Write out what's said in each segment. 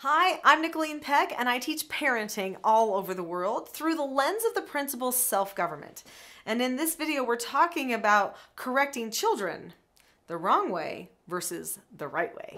Hi, I'm Nicholeen Peck, and I teach parenting all over the world through the lens of the principle self-government. And in this video, we're talking about correcting children the wrong way versus the right way.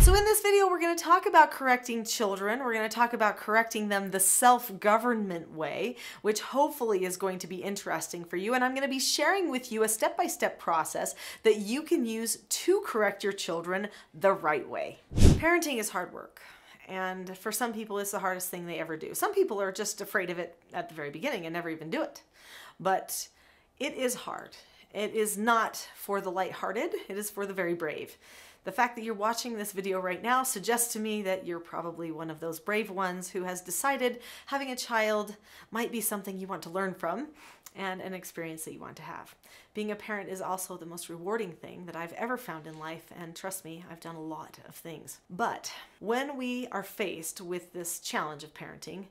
So in this video, we're going to talk about correcting children. We're going to talk about correcting them the self-government way, which hopefully is going to be interesting for you. And I'm going to be sharing with you a step-by-step process that you can use to correct your children the right way. Parenting is hard work. And for some people, it's the hardest thing they ever do. Some people are just afraid of it at the very beginning and never even do it. But it is hard. It is not for the lighthearted. It is for the very brave. The fact that you're watching this video right now suggests to me that you're probably one of those brave ones who has decided having a child might be something you want to learn from and an experience that you want to have. Being a parent is also the most rewarding thing that I've ever found in life, and trust me, I've done a lot of things. But when we are faced with this challenge of parenting,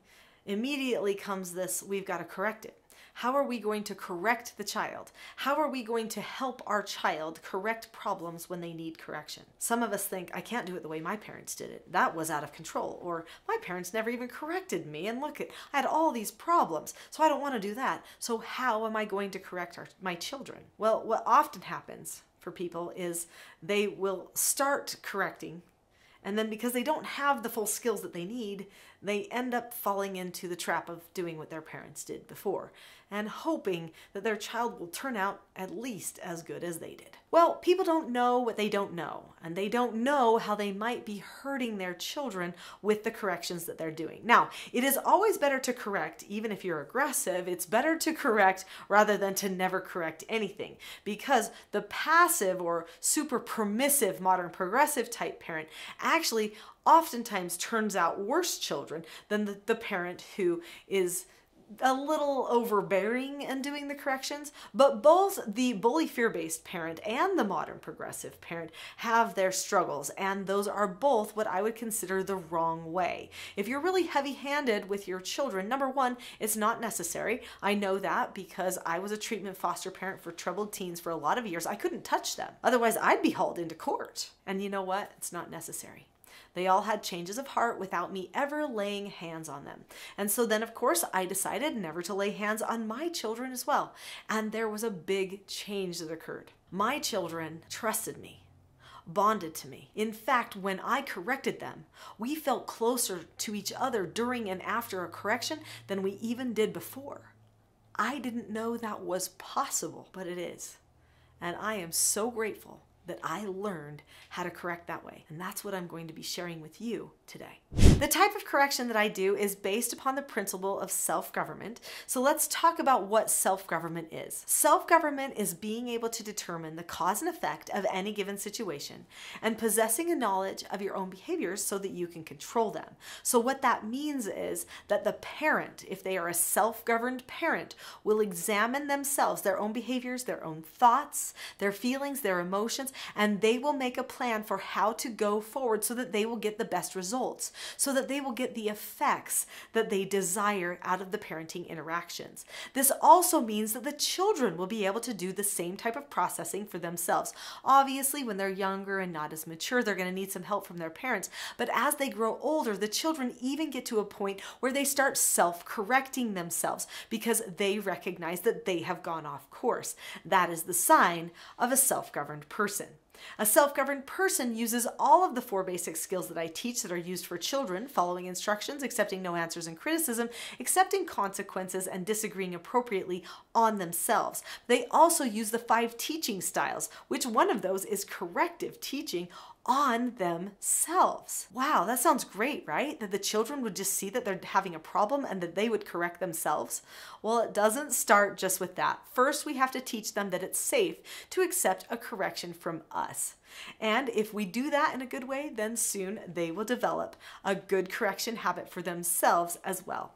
immediately comes this, we've got to correct it. How are we going to correct the child? How are we going to help our child correct problems when they need correction? Some of us think, I can't do it the way my parents did it. That was out of control. Or my parents never even corrected me. And look, I had all these problems, so I don't want to do that. So how am I going to correct my children? Well, what often happens for people is they will start correcting, and then because they don't have the full skills that they need, they end up falling into the trap of doing what their parents did before and hoping that their child will turn out at least as good as they did. Well, people don't know what they don't know, and they don't know how they might be hurting their children with the corrections that they're doing. Now, it is always better to correct, even if you're aggressive. It's better to correct rather than to never correct anything, because the passive or super permissive modern progressive type parent actually oftentimes turns out worse children than the parent who is a little overbearing in doing the corrections. But both the bully fear-based parent and the modern progressive parent have their struggles, and those are both what I would consider the wrong way. If you're really heavy-handed with your children, number one, it's not necessary. I know that because I was a treatment foster parent for troubled teens for a lot of years. I couldn't touch them. Otherwise, I'd be hauled into court. And you know what? It's not necessary. They all had changes of heart without me ever laying hands on them. And so then, of course, I decided never to lay hands on my children as well. And there was a big change that occurred. My children trusted me, bonded to me. In fact, when I corrected them, we felt closer to each other during and after a correction than we even did before. I didn't know that was possible, but it is. And I am so grateful that I learned how to correct that way. And that's what I'm going to be sharing with you today. The type of correction that I do is based upon the principle of self-government. So let's talk about what self-government is. Self-government is being able to determine the cause and effect of any given situation and possessing a knowledge of your own behaviors so that you can control them. So what that means is that the parent, if they are a self-governed parent, will examine themselves, their own behaviors, their own thoughts, their feelings, their emotions, and they will make a plan for how to go forward so that they will get the best results, so that they will get the effects that they desire out of the parenting interactions. This also means that the children will be able to do the same type of processing for themselves. Obviously, when they're younger and not as mature, they're going to need some help from their parents. But as they grow older, the children even get to a point where they start self-correcting themselves because they recognize that they have gone off course. That is the sign of a self-governed person. A self-governed person uses all of the 4 basic skills that I teach that are used for children: following instructions, accepting no answers and criticism, accepting consequences, and disagreeing appropriately on themselves. They also use the 5 teaching styles, which one of those is corrective teaching on themselves. Wow, that sounds great, right? That the children would just see that they're having a problem and that they would correct themselves. Well, it doesn't start just with that. First, we have to teach them that it's safe to accept a correction from us. And if we do that in a good way, then soon they will develop a good correction habit for themselves as well.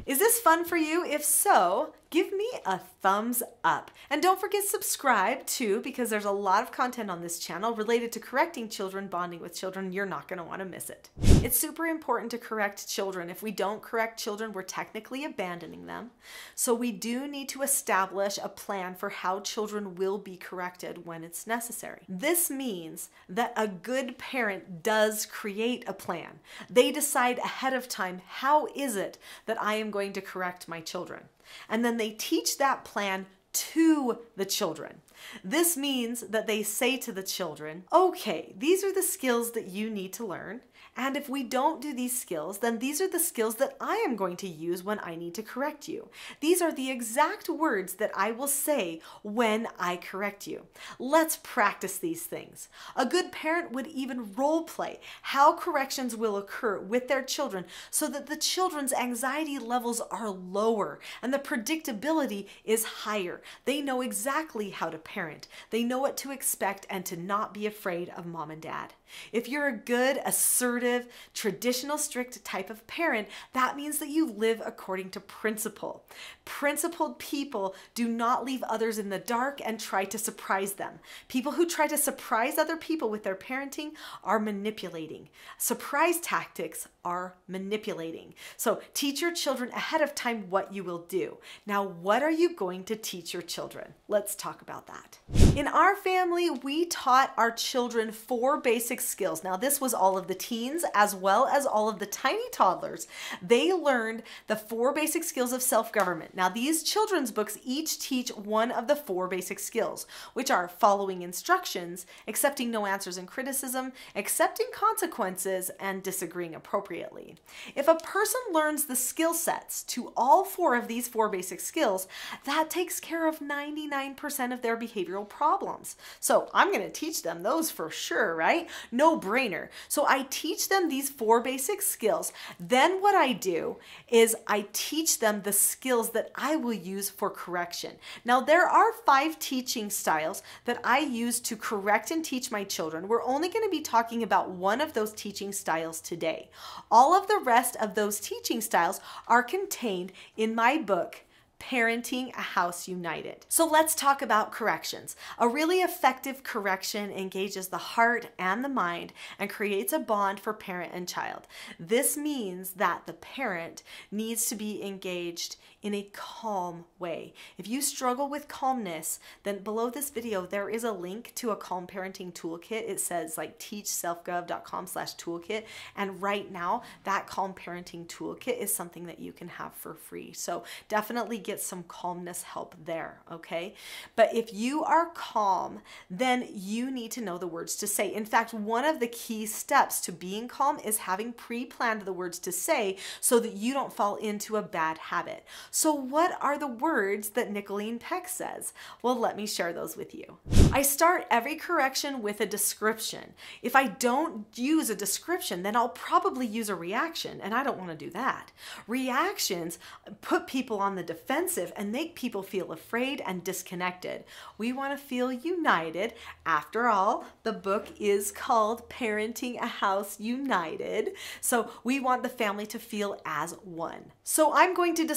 Is this fun for you? If so, give me a thumbs up. And don't forget subscribe too, because there's a lot of content on this channel related to correcting children, bonding with children. You're not going to want to miss it. It's super important to correct children. If we don't correct children, we're technically abandoning them. So we do need to establish a plan for how children will be corrected when it's necessary. This means that a good parent does create a plan. They decide ahead of time, how is it that I am going to correct my children? And then they teach that plan to the children. This means that they say to the children, okay, these are the skills that you need to learn. And if we don't do these skills, then these are the skills that I am going to use when I need to correct you. These are the exact words that I will say when I correct you. Let's practice these things. A good parent would even role play how corrections will occur with their children so that the children's anxiety levels are lower and the predictability is higher. They know exactly how to parent. They know what to expect and to not be afraid of mom and dad. If you're a good, assertive, traditional, strict type of parent, that means that you live according to principle. Principled people do not leave others in the dark and try to surprise them. People who try to surprise other people with their parenting are manipulating. Surprise tactics are manipulating. So teach your children ahead of time what you will do. Now, what are you going to teach your children? Let's talk about that. In our family, we taught our children 4 basic skills. Now, this was all of the teens as well as all of the tiny toddlers. They learned the 4 basic skills of self-government. Now, these children's books each teach one of the 4 basic skills, which are following instructions, accepting no answers and criticism, accepting consequences, and disagreeing appropriately. If a person learns the skill sets to all 4 of these 4 basic skills, that takes care of 99% of their behavioral problems. So I'm going to teach them those for sure, right? No brainer. So I teach them these 4 basic skills. Then what I do is I teach them the skills that I will use for correction. Now, there are 5 teaching styles that I use to correct and teach my children. We're only going to be talking about one of those teaching styles today. All of the rest of those teaching styles are contained in my book, Parenting a House United. So let's talk about corrections. A really effective correction engages the heart and the mind and creates a bond for parent and child. This means that the parent needs to be engaged in a calm way. If you struggle with calmness, then below this video, there is a link to a Calm Parenting Toolkit. It says like teachselfgov.com/toolkit. And right now, that Calm Parenting Toolkit is something that you can have for free. So definitely get some calmness help there, okay? But if you are calm, then you need to know the words to say. In fact, one of the key steps to being calm is having pre-planned the words to say so that you don't fall into a bad habit. So what are the words that Nicholeen Peck says? Well, let me share those with you. I start every correction with a description. If I don't use a description, then I'll probably use a reaction, and I don't want to do that. Reactions put people on the defensive and make people feel afraid and disconnected. We want to feel united. After all, the book is called Parenting a House United. So we want the family to feel as one. So I'm going to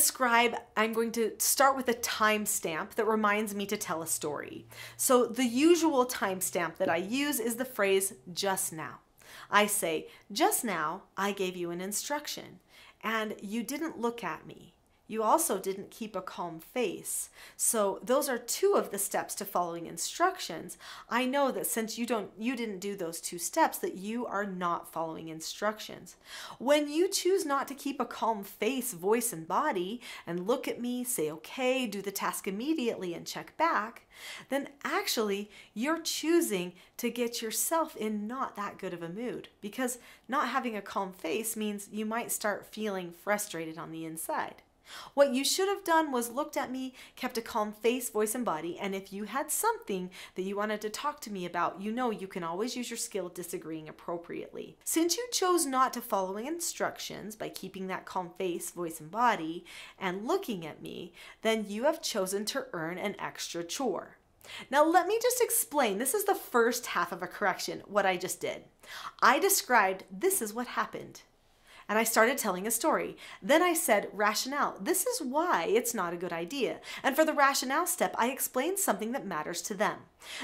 start with a timestamp that reminds me to tell a story. So the usual timestamp that I use is the phrase, just now. I say, just now I gave you an instruction and you didn't look at me. You also didn't keep a calm face. So those are 2 of the steps to following instructions. I know that since you didn't do those 2 steps, that you are not following instructions. When you choose not to keep a calm face, voice, and body, and look at me, say okay, do the task immediately, and check back, then actually you're choosing to get yourself in not that good of a mood, because not having a calm face means you might start feeling frustrated on the inside. What you should have done was looked at me, kept a calm face, voice, and body, and if you had something that you wanted to talk to me about, you know you can always use your skill disagreeing appropriately. Since you chose not to follow instructions by keeping that calm face, voice, and body, and looking at me, then you have chosen to earn an extra chore. Now let me just explain, this is the first half of a correction, what I just did. I described this is what happened. and I started telling a story. Then I said rationale. This is why it's not a good idea. And for the rationale step, I explain something that matters to them.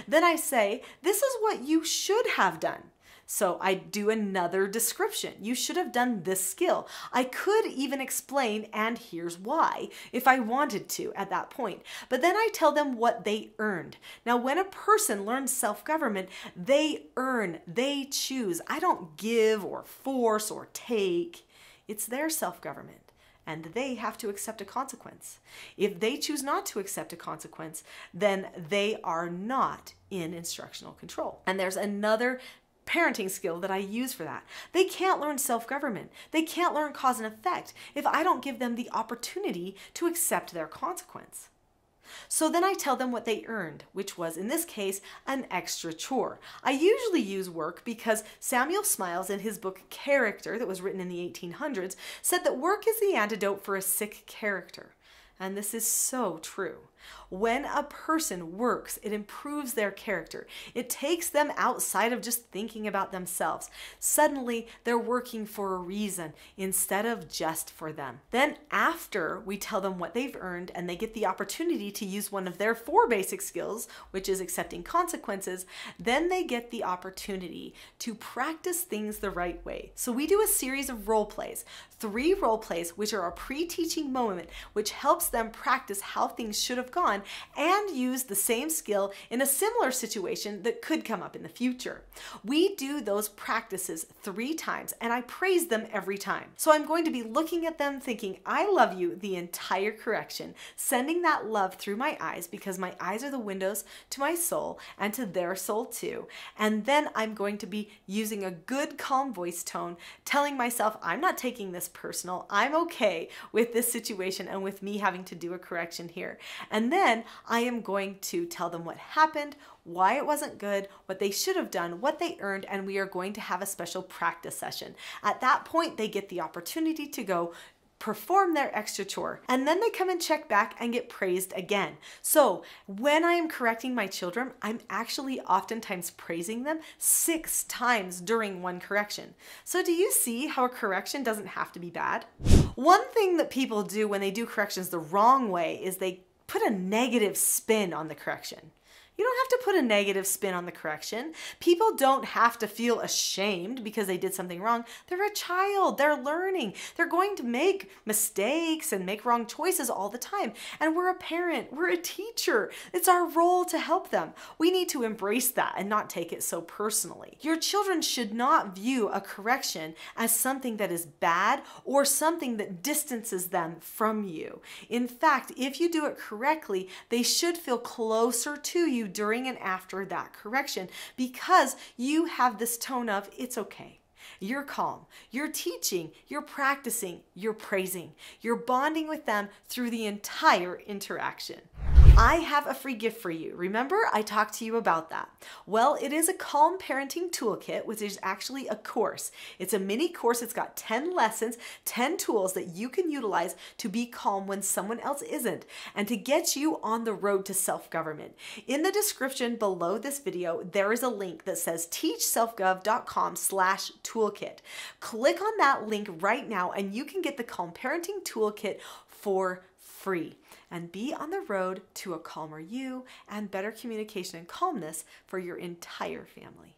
Then I say, this is what you should have done. So I do another description. You should have done this skill. I could even explain, and here's why, if I wanted to at that point. But then I tell them what they earned. Now, when a person learns self-government, they earn, they choose. I don't give or force or take. It's their self-government, and they have to accept a consequence. If they choose not to accept a consequence, then they are not in instructional control. And there's another parenting skill that I use for that. They can't learn self-government. They can't learn cause and effect if I don't give them the opportunity to accept their consequence. So then I tell them what they earned, which was, in this case, an extra chore. I usually use work because Samuel Smiles, in his book Character, that was written in the 1800s, said that work is the antidote for a sick character. And this is so true. When a person works, it improves their character. It takes them outside of just thinking about themselves. Suddenly, they're working for a reason instead of just for them. Then after we tell them what they've earned and they get the opportunity to use one of their 4 basic skills, which is accepting consequences, then they get the opportunity to practice things the right way. So we do a series of role plays, 3 role plays, which are a pre-teaching moment, which helps them practice how things should have gone and use the same skill in a similar situation that could come up in the future. We do those practices 3 times and I praise them every time. So I'm going to be looking at them thinking, I love you the entire correction, sending that love through my eyes because my eyes are the windows to my soul and to their soul too. And then I'm going to be using a good calm voice tone, telling myself I'm not taking this personal. I'm okay with this situation and with me having to do a correction here. And then I am going to tell them what happened, why it wasn't good, what they should have done, what they earned, and we are going to have a special practice session. At that point, they get the opportunity to go perform their extra chore, and then they come and check back and get praised again. So when I am correcting my children, I'm actually oftentimes praising them 6 times during one correction. So do you see how a correction doesn't have to be bad? One thing that people do when they do corrections the wrong way is they put a negative spin on the correction. You don't have to put a negative spin on the correction. People don't have to feel ashamed because they did something wrong. They're a child. They're learning. They're going to make mistakes and make wrong choices all the time. And we're a parent. We're a teacher. It's our role to help them. We need to embrace that and not take it so personally. Your children should not view a correction as something that is bad or something that distances them from you. In fact, if you do it correctly, they should feel closer to you during and after that correction because you have this tone of it's okay. You're calm, you're teaching, you're practicing, you're praising, you're bonding with them through the entire interaction. I have a free gift for you. Remember, I talked to you about that. Well, it is a Calm Parenting Toolkit, which is actually a course. It's a mini course. It's got 10 lessons, 10 tools that you can utilize to be calm when someone else isn't, and to get you on the road to self-government. In the description below this video, there is a link that says teachselfgov.com/toolkit. Click on that link right now, and you can get the Calm Parenting Toolkit for free and be on the road to a calmer you and better communication and calmness for your entire family.